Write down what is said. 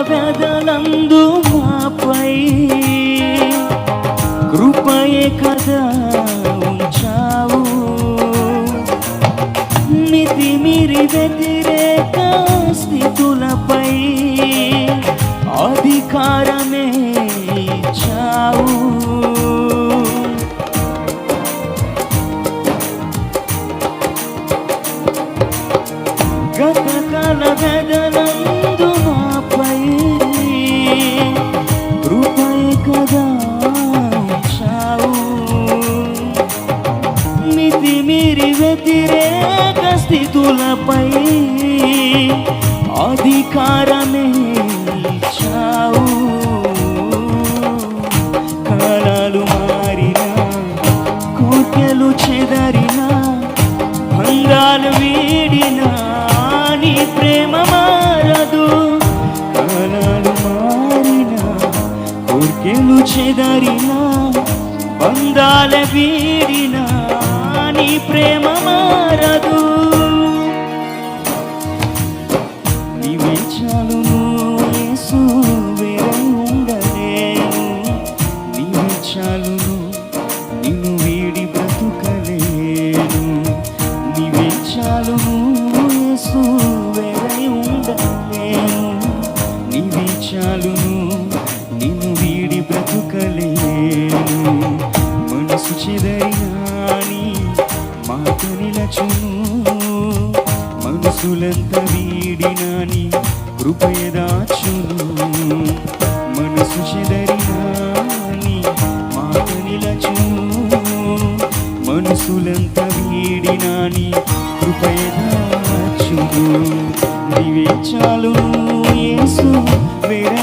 వెదలందు మాపై కృపయే కదా ఉంచావు. మితిమీరి వ్యతిరేక స్థితులపై అధికారమే ఇచ్చావు. గతకాల వెదలందు మాపై కృపయే కదా ఉంచావు. మితిమీరి వ్యతిరేక స్థితులపై అధికారమే ఇచ్చావు. కాలాలు మారినా కోర్కెలు చెదరినా బంధాలు వీడినా నీ ప్రేమ మారదు. కాలాలు మారినా కోర్కెలు చెదరినా బంధాల వీడినా నీ ప్రేమ మారదు. నీవే చాలును యేసు, వేరే ఉండలేను. నీవే చాలును, నిన్ను వీడి బ్రతుకలేను. నీవే చాలును యేసు, వేరే ఉండలేను. నీవే చాలును, నిన్ను వీడి బ్రతుకలేను. మనసు చెదరినా నీ మాట నిలచును. మనసులంత వీడినా నీ కృపయ దాచును. మనసు చెదరినా నీ మాట నిలచును. మనసులంత వీడినా నీ కృపయ దాచును. నీవే చాలును యేసు, వేరే